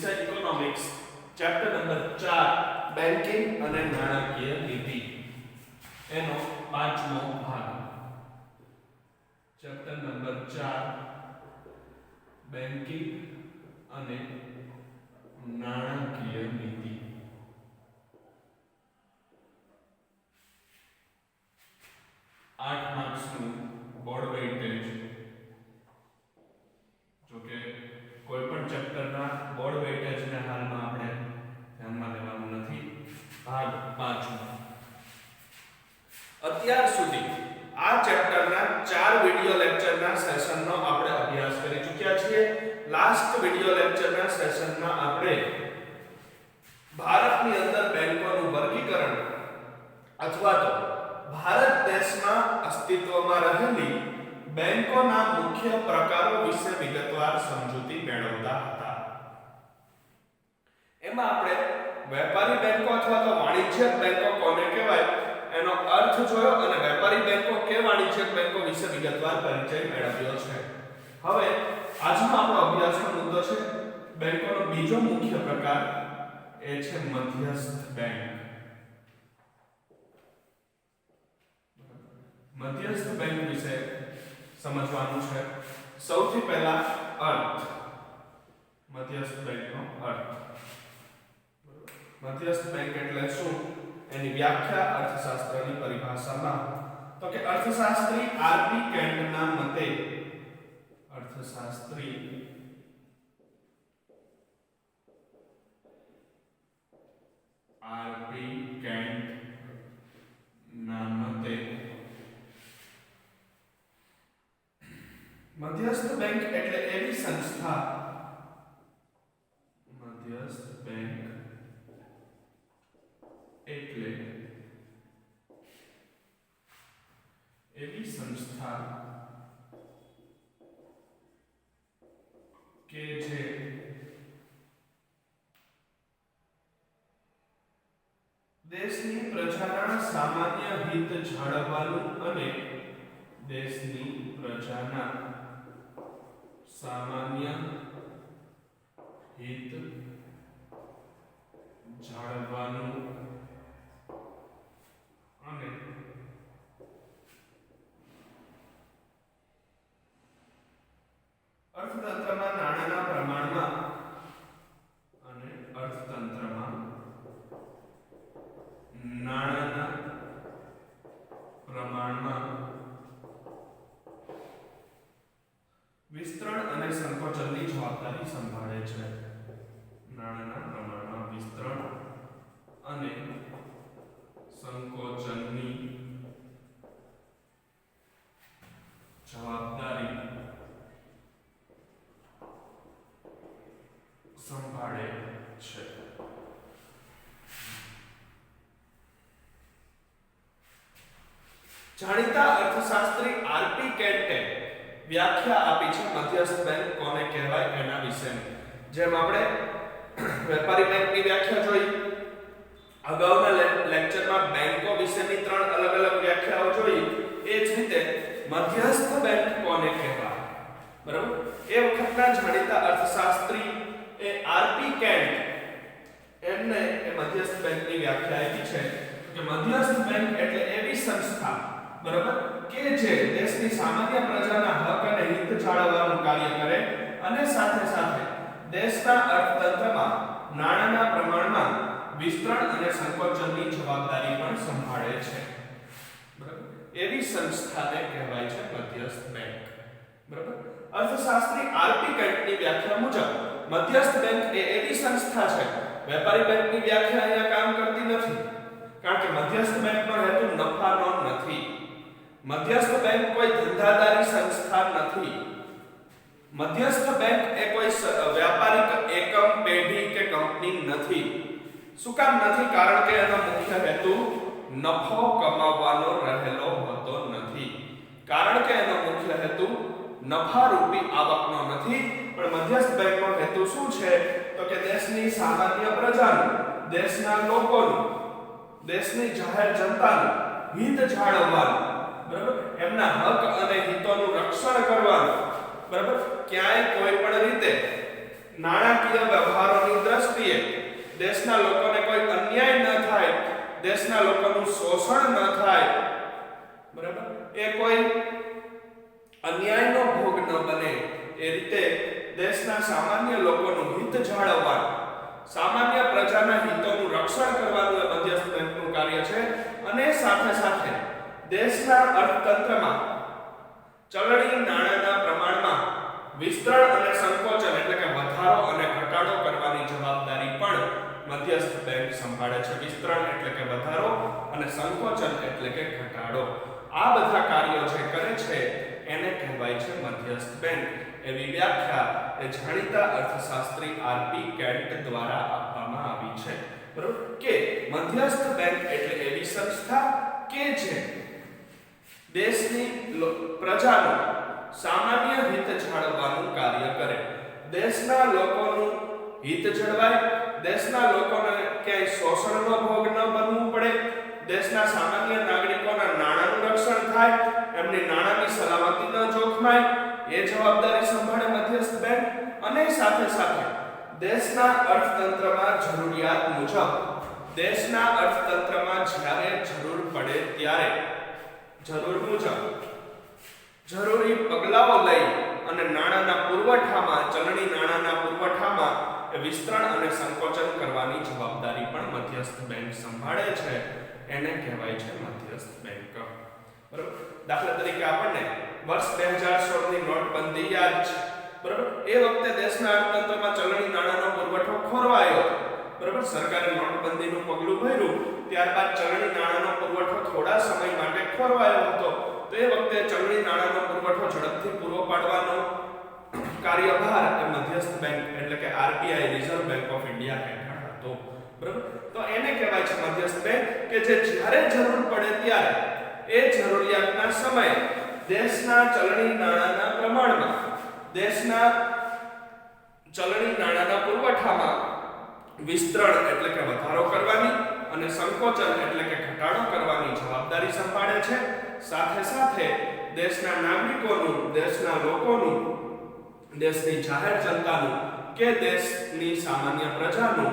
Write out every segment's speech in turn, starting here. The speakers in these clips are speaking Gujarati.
વિષય ઇકોનોમિક્સ ચેપ્ટર નંબર 4 બેન્કિંગ અને નાણાકીય નીતિ એનો પાંચમો ભાગ ચેપ્ટર નંબર 4 બેન્કિંગ અને નાણાકીય નીતિ 8 માર્ક્સ નું બોર્ડ વેઇટેજ જો કે કોઈ પણ ચેપ્ટર ના બોર્ડ વેઇટેજ ને હાલમાં આપણે ધ્યાનમાં લેવાનું નથી ભાગ 5 અત્યાર સુધી આ ચેપ્ટરના 4 વિડિયો લેક્ચરના સેશનનો આપણે અભ્યાસ કરી ચૂક્યા છીએ લાસ્ટ વિડિયો લેક્ચરના સેશનમાં આપણે ભારતની અંદર બેંકોનું વર્ગીકરણ અથવા તો ભારત દેશમાં અસ્તિત્વમાં રહેલી બેંકોના મુખ્ય પ્રકારો વિશે વિગતવાર સમજૂતી મેળવતા હતા એમાં આપણે વેપારી બેંકો અથવા તો વાણિજ્યક બેંકો કોને કહેવાય એનો અર્થ જોયો અને વેપારી બેંકો કે વાણિજ્યક બેંકો વિશે વિગતવાર પરિચય મેળવ્યો છે હવે આજનો આપણો અભ્યાસનો મુદ્દો છે બેંકોનો બીજો મુખ્ય પ્રકાર એ છે મધ્યસ્થ બેંક મધ્યસ્થ બેંક વિશે સમજવાનું છે સૌથી પહેલા અર્થ મધ્યસ્થ બેંકનો અર્થ મધ્યસ્થ બેંક એટલે શું એની વ્યાખ્યા અર્થશાસ્ત્રની પરિભાષામાં તો કે અર્થશાસ્ત્રી આરપી કેન્ટના મતે અર્થશાસ્ત્રી આરપી કેન્ટ ના મતે મધ્યસ્થ બેંક એટલે એવી સંસ્થા મધ્યસ્થ બેંક એટલે એવી સંસ્થા કે જે દેશની પ્રજાના સામાન્ય હિત જાળવવાનું અને દેશની પ્રજાના સામાન્ય હિત જાળવવાનું અને અર્થતંત્રમાં નાણાંના પ્રમાણમાં અને અર્થતંત્રમાં નાણાંના પ્રમાણમાં વિસ્તરણ અને સંકોચનની જવાબદારી સંભાળે છે નાણાંના પ્રમાણમાં વિસ્તરણ અને સંકોચનની જવાબદારી સંભાળે છે જાણીતા અર્થશાસ્ત્રી આરપી કેન્ટે વ્યાખ્યા આપી છે મધ્યસ્થ બેંક કોને કહેવાય એના વિશે જેમ આપણે વેપારી બેંકની વ્યાખ્યા જોઈ અગાઉના લેક્ચરમાં બેંકો વિશેની 3 અલગ અલગ વ્યાખ્યાઓ જોઈ એ જ રીતે મધ્યસ્થ બેંક કોને કહેવાય બરાબર એ વખતના જાણીતા અર્થશાસ્ત્રી એ આરપી કેન્ટ એમને એ મધ્યસ્થ બેંકની વ્યાખ્યા આપી છે કે મધ્યસ્થ બેંક એટલે એવી સંસ્થા બરાબર કે જે દેશની સામાન્ય પ્રજાના હક અને હિત જાળવવાનું કાર્ય કરે અને સાથે સાથે દેશના અર્થતંત્રમાં નાણાંના પ્રમાણમાં વિસ્તરણ અને સંકોચનની જવાબદારી પણ સંભાળે છે બરાબર એવી સંસ્થાને કહેવાય છે મધ્યસ્થ બેંક બરાબર અર્થશાસ્ત્રી આરપી કેન્ટની વ્યાખ્યા મુજબ મધ્યસ્થ બેંક એ એવી સંસ્થા છે વેપારી બેંકની વ્યાખ્યા અહીંયા કામ કરતી નથી કારણ કે મધ્યસ્થ બેંકનો હેતુ નફાનો નથી મધ્યસ્થ બેંક કોઈ ધંધાદારી સંસ્થા નથી મધ્યસ્થ બેંક એ કોઈ વ્યાપારિક એકમ પેઢી કે કંપની નથી શું કામ નથી કારણ કે એનો મુખ્ય હેતુ નફો કમાવવાનો રહેલો હોતો નથી કારણ કે એનો મુખ્ય હેતુ નફારૂપી આવકનો નથી પણ મધ્યસ્થ બેંકનો હેતુ શું છે તો કે દેશની સામાન્ય પ્રજાનું દેશના લોકોનું દેશની જાહેર જનતાનું હિત જાળવવાનું બરાબર એમના હક અને હિતોનું રક્ષણ કરવાનું બરાબર ક્યાંય કોઈ પણ રીતે નાણાકીય વ્યવહારોની દ્રષ્ટિએ દેશના લોકોને કોઈ અન્યાય ન થાય, દેશના લોકોનું શોષણ ન થાય, બરાબર, એ કોઈ અન્યાયનો ભોગ ન બને એ રીતે દેશના સામાન્ય લોકોનું હિત જાળવવાનું, સામાન્ય પ્રજાના હિતોનું રક્ષણ કરવાનું એ મધ્યસ્થ બેંકનું કાર્ય છે. અને સાથે સાથે દેશના અર્થતંત્રમાં ચલણી નાણાંના પ્રમાણમાં વિસ્તરણ અને સંકોચન એટલે કે વધારો અને ઘટાડો કરવાની જવાબદારી પણ મધ્યસ્થ બેંક સંભાળે છે. વિસ્તરણ એટલે કે વધારો અને સંકોચન એટલે કે ઘટાડો. આ બધા કાર્યો જે કરે છે એને કહેવાય છે મધ્યસ્થ બેંક. એવી વ્યાખ્યા એ જાણીતા અર્થશાસ્ત્રી આરપી કેન્ટ દ્વારા આપવામાં આવી છે. બરોબર કે મધ્યસ્થ બેંક એટલે એવી સંસ્થા કે જે દેશની પ્રજાનું સામાન્ય હિત જાળવવાનું કાર્ય કરે. દેશના લોકોનું હિત જળવાય, દેશના લોકોને ક્યાંય શોષણનો ભોગ ન બનવું પડે, દેશના સામાન્ય નાગરિકોના નાણાંનું રક્ષણ થાય, એમની નાણાંની સલામતી ન જોખમાય, એ જવાબદારી સંભાળે મધ્યસ્થ બેંક. અને સાથે સાથે દેશના અર્થતંત્રમાં જરૂરિયાત મુજબ, દેશના અર્થતંત્રમાં જ્યારે જરૂર પડે ત્યારે જરૂર મુજબ જરૂરી પગલાઓ લઈ અને નાણાંના પુરવઠામાં, ચલણી નાણાંના પુરવઠામાં વિસ્તરણ અને સંકોચન કરવાની જવાબદારી પણ મધ્યસ્થ બેંક સંભાળે છે. એને કહેવાય છે મધ્યસ્થ બેંક. બરાબર. દાખલા તરીકે આપણને વર્ષ 2016 ની નોટબંધી યાદ છે. બરાબર. એ વખતે દેશના અર્થતંત્રમાં ચલણી નાણાંનો પુરવઠો ખોરવાયો. બરાબર. સરકારે નોટબંધીનું પગલું ભર્યું, ત્યારબાદ ચલણી નાણાંનો પુરવઠો થોડા સમય માટે ખોરવાયો હતો. તો એ વખતે ચલણી નાણાંનો પુરવઠો ઝડપથી પૂરો પાડવાનો કાર્યભાર એ મધ્યસ્થ બેંક એટલે કે RBI reserve bank of India હેઠળ હતો. બરાબર. તો એને કહેવાય છે મધ્યસ્થ બેંક કે જે જ્યારે જરૂર પડે ત્યારે એ જરૂરિયાતના સમયે દેશના ચલણી નાણાંના પ્રમાણમાં, દેશના ચલણી નાણાંના પુરવઠામાં વિસ્તરણ એટલે કે વધારો કરવાની અને સંકોચન એટલે કે ઘટાડો કરવાની જવાબદારી સંભાળે છે. સાથે સાથે દેશના નાગરિકોનું, દેશના લોકોનું, દેશની જાહેર જનતાનું કે દેશની સામાન્ય પ્રજાનું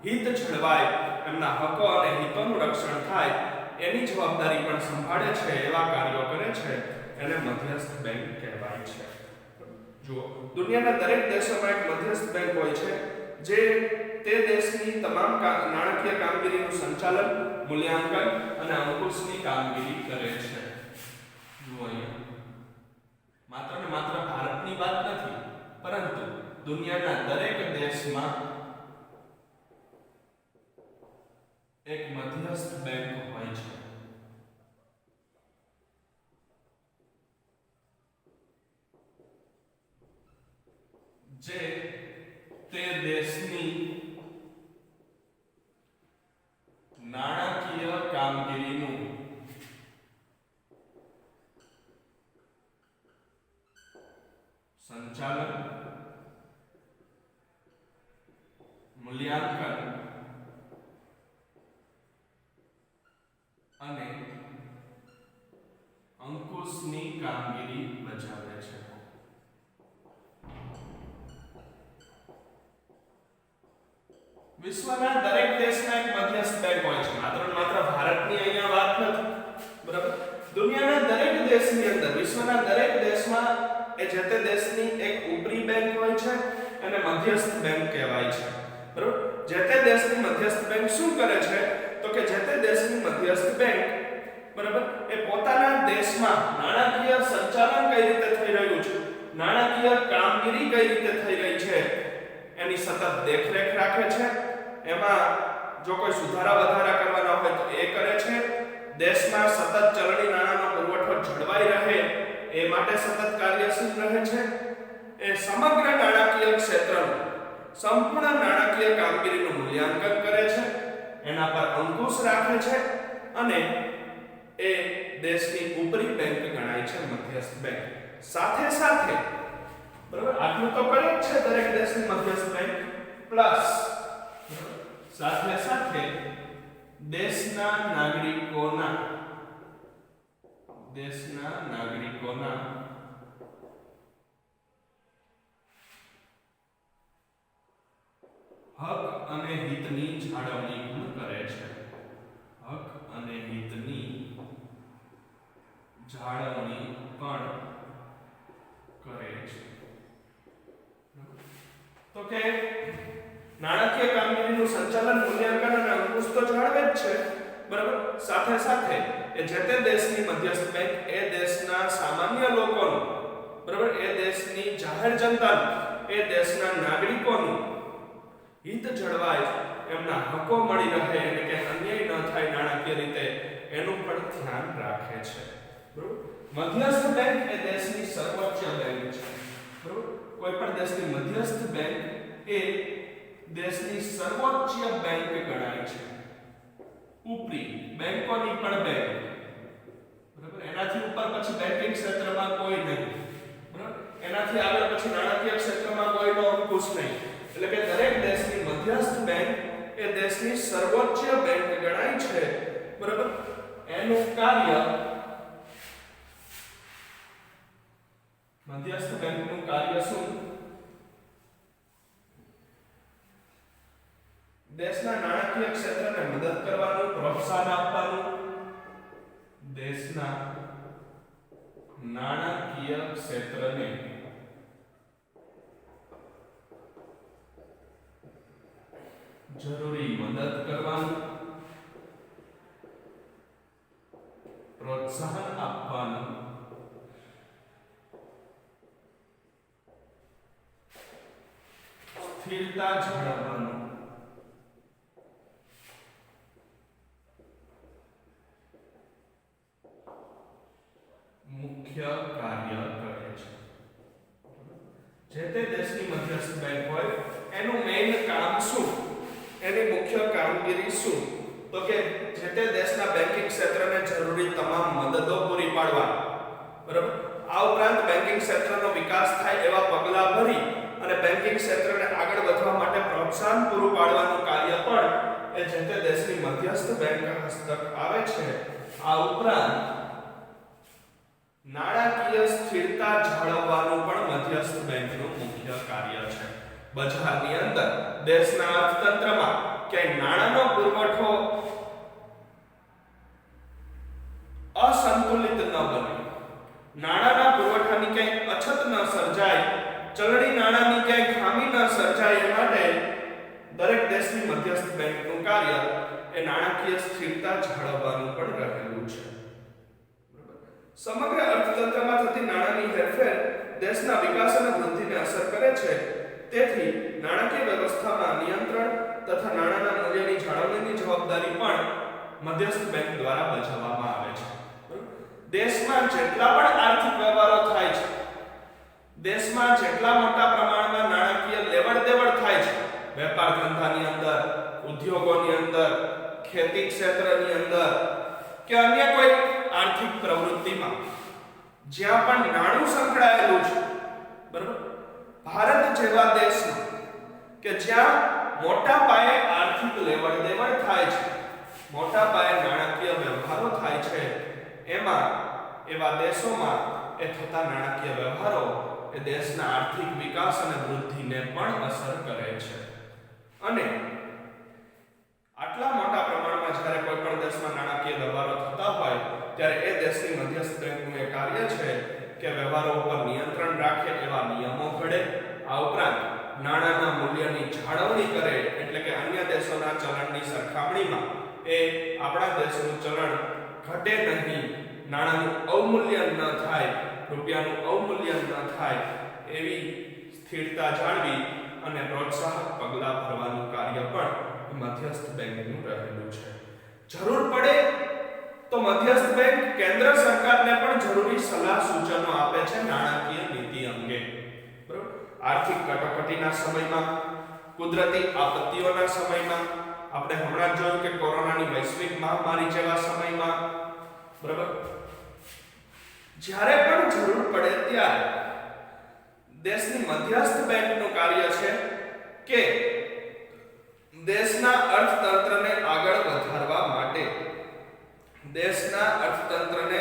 હિત જળવાય, એમના હકો અને હિતોનું રક્ષણ થાય, એની જવાબદારી પણ સંભાળે છે. એવા કાર્યો કરે છે એને મધ્યસ્થ બેંક કહેવાય છે. જુઓ, દુનિયાના દરેક દેશોમાં એક મધ્યસ્થ બેંક હોય છે જે તે દેશની તમામ નાણાકીય કામગીરીનું સંચાલન, મૂલ્યાંકન અને અંકુશની કામગીરી કરે છે. જુઓ અહીંયા માત્ર ને માત્ર ભારતની વાત નથી, પરંતુ દુનિયાના દરેક દેશમાં એક મધ્યસ્થ બેંક હોય છે. જે તે દેશની નાણાકીય કામગીરીનું સંચાલન, મૂલ્યાંકન અને અંકુશની કામગીરી બજાવે છે. વિશ્વના દરેક દેશના એક મધ્યસ્થ બેંક હોય છે. માત્ર ભારતની અહીંયા વાત નથી. બરાબર. દુનિયાના દરેક દેશની અંદર, વિશ્વના દરેક દેશમાં એ જે તે દેશની એક ઉપરી બેંક હોય છે અને મધ્યસ્થ બેંક કહેવાય છે. બરાબર. જે તે દેશની મધ્યસ્થ બેંક શું કરે છે તો કે જે તે દેશની મધ્યસ્થ બેંક, બરાબર, એ પોતાના દેશમાં નાણાકીય સંચાલન કઈ રીતે થઈ રહ્યું છે, નાણાકીય કામગીરી કઈ રીતે થઈ રહી છે, એની સતત દેખરેખ રાખે છે. એમાં જો કોઈ સુધારા વધારા કરવાના હોય તો એ કરે છે. દેશમાં સતત ચલણી નાણાંનો પુરવઠો જળવાઈ રહે એ માટે સતત કાર્યશીલ રહે છે. એ સમગ્ર નાણાકીય ક્ષેત્રનું સંપૂર્ણ નાણાકીય કામગીરીનું મૂલ્યાંકન કરે છે, એના પર અંકુશ રાખે છે અને એ દેશની ઉપરી બેંક ગણાય છે મધ્યસ્થ બેંક. સાથે સાથે, બરાબર, આટલું તો કરે જ છે દરેક દેશની મધ્યસ્થ બેંક, પ્લસ સાથે સાથે દેશના નાગરિકોના હક અને હિતની જાળવણી પણ કરે છે. હક અને હિતની જાળવણી પણ કરે છે. તો કે નાણાકીય કામગીરીનું સંચાલન, મૂલ્યાંકન અને અંકુશ તો જાળવે જ છે, બરાબર. સાથે સાથે એ જે તે દેશની મધ્યસ્થ બેંક એ દેશના સામાન્ય લોકોનું, બરાબર, એ દેશની જાહેર જનતાનું, એ દેશના નાગરિકોનું હિત જળવાય, એમના હકો મળી રહે અને કે અન્યાય ન થાય નાણાકીય રીતે, એનું પણ ધ્યાન રાખે છે, બરાબર. મધ્યસ્થ બેંક એ દેશની સર્વોચ્ચ બેંક છે, બરાબર. કોઈ પણ દેશની મધ્યસ્થ બેંક એ દેશની સર્વોચ્ચ બેંક ગણાય છે. ઉપરી બેંકોની પણ બેંક, બરાબર. એનાથી ઉપર પછી બેન્કિંગ ક્ષેત્રમાં કોઈ નહીં, બરાબર. એનાથી આગળ પછી નાણાકીય ક્ષેત્રમાં કોઈનો અંકુશ નહીં. એટલે કે દરેક દેશની મધ્યસ્થ બેંક એ દેશની સર્વોચ્ચ બેંક ગણાય છે, બરાબર. એનું કાર્ય, મધ્યસ્થ બેંકનું કાર્ય શું? દેશના નાણાકીય ક્ષેત્રને મદદ કરવાનું, પ્રોત્સાહન આપવાનું, દેશના નાણાકીય ક્ષેત્રને જરૂરી મદદ કરવાનું, પ્રોત્સાહન આપવાનું, સ્થિરતા જાળવવાનું, મુખ્ય કાર્ય કરે છે. જે તે દેશની મધ્યસ્થ બેંક હોય એનું મેઇન કામ શું, એની મુખ્ય કામગીરી શું? તો કે જે તે દેશના બેન્કિંગ ક્ષેત્રને જરૂરી તમામ મદદો પૂરી પાડવા, બરાબર. આ ઉપરાંત બેન્કિંગ ક્ષેત્રનો વિકાસ થાય એવા પગલાં ભરી અને બેન્કિંગ ક્ષેત્રને આગળ વધવા માટે પ્રોત્સાહન પૂરું પાડવાનું કાર્ય પણ એ જે તે દેશની મધ્યસ્થ બેંક હસ્તક આવે છે. આ ઉપરાંત નાણાકીય સ્થિરતા જાળવવાનું પણ મધ્યસ્થ બેંકનું મુખ્ય કાર્ય છે. બજારની અંદર, દેશના અર્થતંત્રમાં ક્યાંય નાણાંનો પુરવઠો અસંતુલિત ન બને, નાણાંના પુરવઠાની ક્યાંય અછત ન સર્જાય, ચલણી નાણાંની ક્યાંય ખામી ન સર્જાય, એ માટે દરેક દેશની મધ્યસ્થ બેંકનું કાર્ય એ નાણાકીય સ્થિરતા જાળવવાનું પણ રહેલું છે. સમગ્ર અર્થતંત્રમાં થતી નાણાંની હેરફેર દેશના વિકાસ અને વૃદ્ધિને અસર કરે છે. તેથી નાણાકીય વ્યવસ્થામાં નિયંત્રણ તથા નાણાંના મૂલ્યની જાળવણીની જવાબદારી પણ મધ્યસ્થ બેંક દ્વારા બજાવવામાં આવે છે. દેશમાં જેટલા પણ આર્થિક વ્યવહારો થાય છે, દેશમાં જેટલા મોટા પ્રમાણમાં નાણાકીય લેવડ-દેવડ થાય છે, વેપાર ધંધાની અંદર, ઉદ્યોગોની અંદર, ખેતી ક્ષેત્રની અંદર કે અન્ય કોઈ આર્થિક પ્રવૃત્તિમાં જ્યાં પણ નાણું સંકળાયેલું છે, બરાબર, ભારત જેવા દેશમાં કે જ્યાં મોટા પાયે આર્થિક લેવડ-દેવડ થાય છે, મોટા પાયે નાણાકીય વ્યવહારો થાય છે, એમાં એવા દેશોમાં એ થતા નાણાકીય વ્યવહારો એ દેશના આર્થિક વિકાસ અને વૃદ્ધિને પણ અસર કરે છે. અને આટલા મોટા પ્રમાણમાં જ્યારે કોઈ પણ દેશમાં નાણાકીય વ્યવહારો થતા હોય ત્યારે એ દેશની મધ્યસ્થ બેંકનું એ કાર્ય છે કે વ્યવહારો ઉપર નિયંત્રણ રાખે, એવા નિયમો ઘડે. આ ઉપરાંત નાણાંના મૂલ્યની જાળવણી કરે, એટલે કે અન્ય દેશોના ચલણની સરખામણીમાં એ આપણા દેશનું ચલણ ઘટે નહીં, નાણાંનું અવમૂલ્યન ન થાય, રૂપિયાનું અવમૂલ્યન ન થાય, એવી સ્થિરતા જાળવી અને પ્રોત્સાહક પગલાં ભરવાનું કાર્ય પણ મધ્યસ્થ બેંકનું રહેલું છે. જરૂર પડે તો મધ્યસ્થ બેંક કેન્દ્ર સરકારને પણ જરૂરી સલાહ સૂચનો આપે છે નાણાકીય નીતિ અંગે, બરાબર. આર્થિક કટોકટીના સમયમાં, કુદરતી આપત્તિઓના સમયમાં, આપણે હમણાં જોયું કે કોરોનાની વૈશ્વિક મહામારી જેવા સમયમાં, બરાબર, જ્યારે પણ જરૂર પડે ત્યારે દેશની મધ્યસ્થ બેંકનું કાર્ય છે કે દેશના અર્થતંત્રને આગળ વધારવા માટે, દેશના અર્થતંત્રને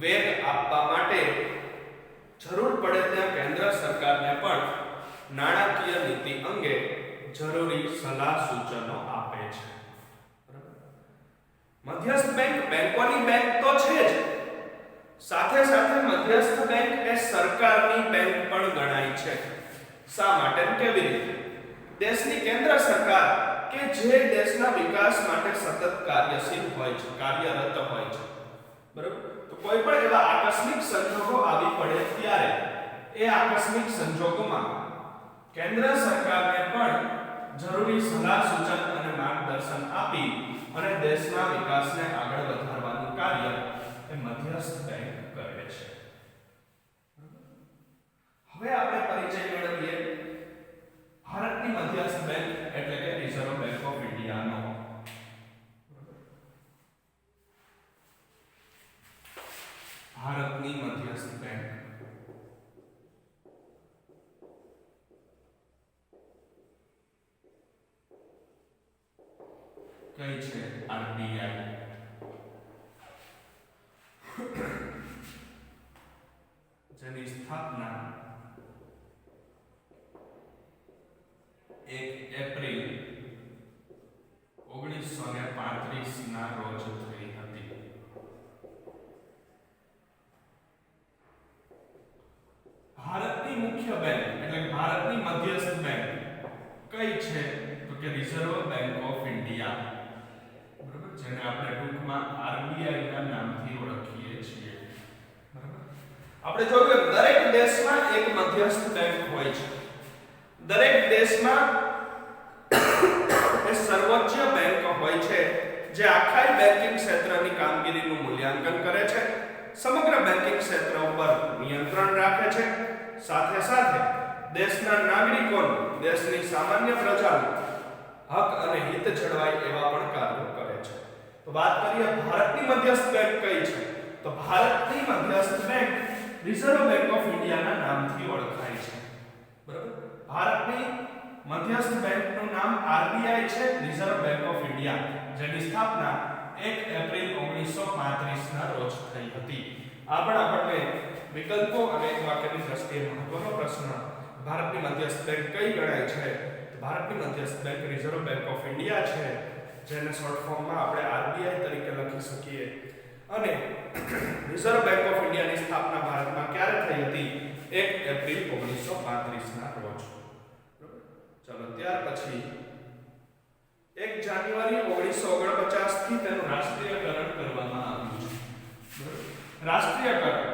વેગ આપવા માટે જરૂર પડે ત્યાં કેન્દ્ર સરકારને પણ નાણાકીય નીતિ અંગે જરૂરી સલાહ સૂચનો આપે છે. મધ્યસ્થ બેંક બેંકોની બેંક તો છે જ, સાથે સાથે મધ્યસ્થ બેંક એ સરકારની બેંક પણ ગણાય છે. શા માટે કેવી રીતે? દેશની કેન્દ્ર સરકાર કે જે દેશના વિકાસ માટે સતત કાર્યશીલ હોય છે, કાર્યરત હોય છે, બરાબર? તો કોઈ પણ એવા આકસ્મિક સંજોગો આવી પડે ત્યારે એ આકસ્મિક સંજોગોમાં કેન્દ્ર સરકારને પણ જરૂરી સલાહ સૂચન અને માર્ગદર્શન આપી અને દેશના વિકાસને આગળ વધારવાનું કાર્ય એ મધ્યસ્થ બેંક કરે છે. હવે આપણે પરિચય મેળવીએ ભારતની મધ્યસ્થ બેંક એટલે કે રિઝર્વ બેંક ઓફ ઇન્ડિયાનો. ભારતની મધ્યસ્થ બેંક કઈ છે? આરબીઆઈ. જેની સ્થાપના 1 એપ્રિલ 1935 ના રોજ થઈ હતી. ભારતની મુખ્ય બેંક એટલે ભારતની મધ્યસ્થ બેંક કઈ છે? તો કે રિઝર્વ બેંક ઓફ ઇન્ડિયા, બરાબર, જેને આપણે ટૂંકમાં આરબીઆઈ ના નામથી ઓળખીએ છીએ. બરાબર. આપણે જોયું દરેક દેશમાં એક મધ્યસ્થ બેંક હોય છે. દરેક દેશમાં એ સર્વોચ્ચ બેંક હોય છે જે આખા બેન્કિંગ ક્ષેત્રની કામગીરીનું મૂલ્યાંકન કરે છે, સમગ્ર બેન્કિંગ ક્ષેત્ર ઉપર નિયંત્રણ રાખે છે, સાથે સાથે દેશના નાગરિકોનું, દેશની સામાન્ય પ્રજાનું હક અને હિત જળવાય એવા પણ કાર્યો કરે છે. તો વાત કરીએ ભારતની મધ્યસ્થ બેંક કઈ છે? તો ભારતની મધ્યસ્થ બેંક રિઝર્વ બેંક ઓફ ઇન્ડિયાના નામથી ઓળખાય છે. બરાબર. ભારતની મધ્યસ્થ બેંકનું નામ આરબીઆઈ છે, રિઝર્વ બેંક ઓફ ઇન્ડિયા, જેની સ્થાપના 1 એપ્રિલ 1935 ના રોજ થઈ હતી. આ પણ આપણને વિકલ્પો અને એક વાક્યની દ્રષ્ટિએ મહત્વનો પ્રશ્ન. ભારતની મધ્યસ્થ બેંક કઈ ગણાય છે? ભારતની મધ્યસ્થ bank reserve bank of India છે, જેને શોર્ટ ફોર્મમાં આપણે આરબીઆઈ તરીકે લખી શકીએ. અને રિઝર્વ બેંક ઓફ ઇન્ડિયાની સ્થાપના ભારતમાં ક્યારે થઈ હતી? 1 એપ્રિલ 1935 ના રોજ. ચલો ત્યાર પછી 1 જાન્યુઆરી 1949 થી તેનું રાષ્ટ્રીયકરણ કરવામાં આવ્યું છે. રાષ્ટ્રીયકરણ,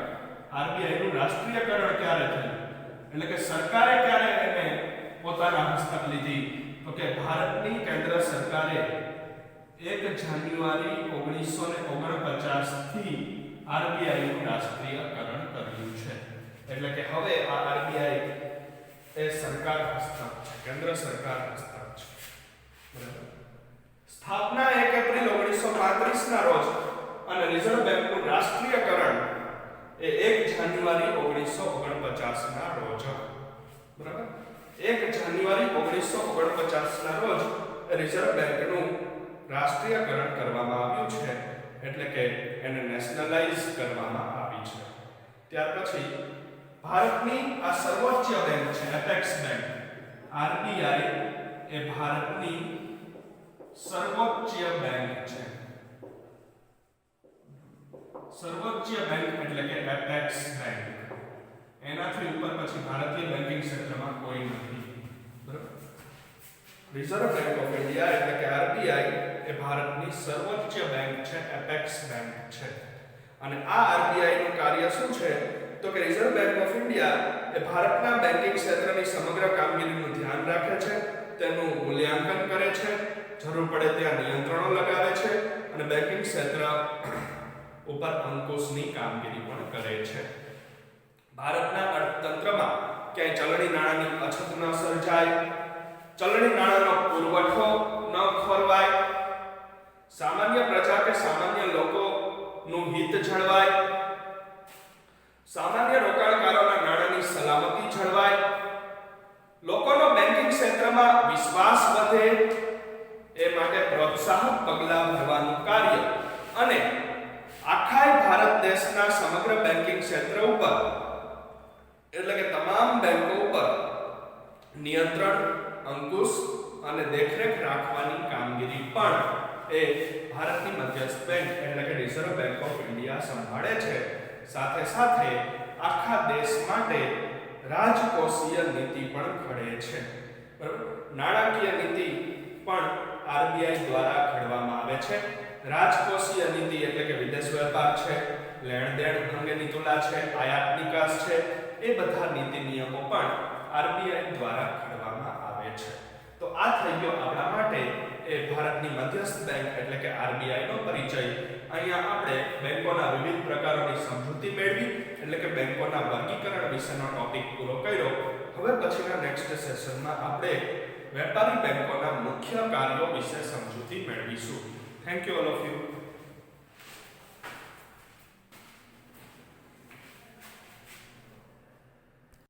આરબીઆઈ નું રાષ્ટ્રીયકરણ ક્યારે થયું? એટલે કે સરકારે ક્યારે એને પોતાના હસ્તક લીધી? તો કે ભારતની કેન્દ્ર સરકારે 1 જાન્યુઆરી 1949 થી આરબીઆઈ નું રાષ્ટ્રીયકરણ કર્યું છે. એટલે કે હવે આ આરબીઆઈ એ સરકાર હસ્તક છે, કેન્દ્ર સરકાર હસ્તક છે. બરાબર. સ્થાપના 1 એપ્રિલ 1935 ના રોજ અને રિઝર્વ બેંકનું રાષ્ટ્રીયકરણ એ 1 જાન્યુઆરી 1949 ના રોજ. બરાબર. 1 જાન્યુઆરી 1949 ના રોજ રિઝર્વ બેંકનું રાષ્ટ્રીયકરણ કરવામાં આવ્યું છે, એટલે કે એને નેશનલાઇઝ કરવામાં આવી છે. ત્યાર પછી ભારતની આ સર્વોચ્ચ બેંક છે, એપેક્સ બેંક. આરબીઆઈ એ ભારતની સર્વોચ્ચ બેંક છે. સર્વોચ્ચ બેંક એટલે કે એપેક્સ બેંક. એનાથી ઉપર પછી ભારતીય બેન્કિંગ ક્ષેત્રમાં કોઈ નથી. બરાબર. રિઝર્વ બેંક ઓફ ઇન્ડિયા એટલે કે આરબીઆઈ એ ભારતની સર્વોચ્ચ બેંક છે, એપેક્સ બેંક છે. અને આ આરબીઆઈ નું કાર્ય શું છે? તો કે રિઝર્વ બેંક ઓફ ઇન્ડિયા એ ભારતના બેન્કિંગ ક્ષેત્રની સમગ્ર કામગીરીનું ધ્યાન રાખે છે, તેનું મૂલ્યાંકન કરે છે, જરૂર પડે ત્યાં નિયંત્રણો લગાવે છે અને બેન્કિંગ ક્ષેત્ર ઉપર અંકુશની કામગીરી પણ કરે છે. ભારતના અર્થતંત્રમાં ક્યાંય ચલણી નાણાંની અછત ન સર્જાય, ચલણી નાણાંનો પુરવઠો ન ખોરવાય, સામાન્ય પ્રજા કે સામાન્ય લોકોનું હિત જળવાય, સામાન્ય રોકાણકારોના નાણાંની સલામતી જળવાય, લોકોનો બેન્કિંગ ક્ષેત્રમાં વિશ્વાસ વધે એ માટે પ્રોત્સાહક પગલાં ભરવાનું કાર્ય અને આખા ભારત દેશના સમગ્ર બેન્કિંગ ક્ષેત્ર ઉપર એટલે કે તમામ બેંકો ઉપર નિયંત્રણ, અંકુશ અને દેખરેખ રાખવાની કામગીરી પણ એ ભારતની મધ્યસ્થ બેંક એટલે કે રિઝર્વ બેંક ઓફ ઇન્ડિયા સંભાળે છે. સાથે સાથે આખા દેશ માટે રાજકોષીય નીતિ પણ ઘડે છે. બરાબર, નાણાકીય નીતિ પણ આરબીઆઈ દ્વારા ઘડવામાં આવે છે. રાજકોષીય નીતિ એટલે કે વિદેશ વેપાર છે, લેણદેણ અંગેની તુલા છે, આયાત નિકાસ છે, એ બધા નીતિ નિયમો પણ આરબીઆઈ દ્વારા ઘડવામાં આવે છે. તો આ થઈ ગયો આપણા માટે એ ભારતની મધ્યસ્થ બેંક એટલે કે આરબીઆઈ નો પરિચય. અહીંયા આપણે બેંકોના વિવિધ પ્રકારોની સમજૂતી મેળવી એટલે કે બેંકોના વર્ગીકરણ વિશેનો ટોપિક પૂરો કર્યો. હવે પછીના નેક્સ્ટ સેશનમાં આપણે વેપારી બેંકોના મુખ્ય કાર્યો વિશે સમજૂતી મેળવીશું. Thank you all of you.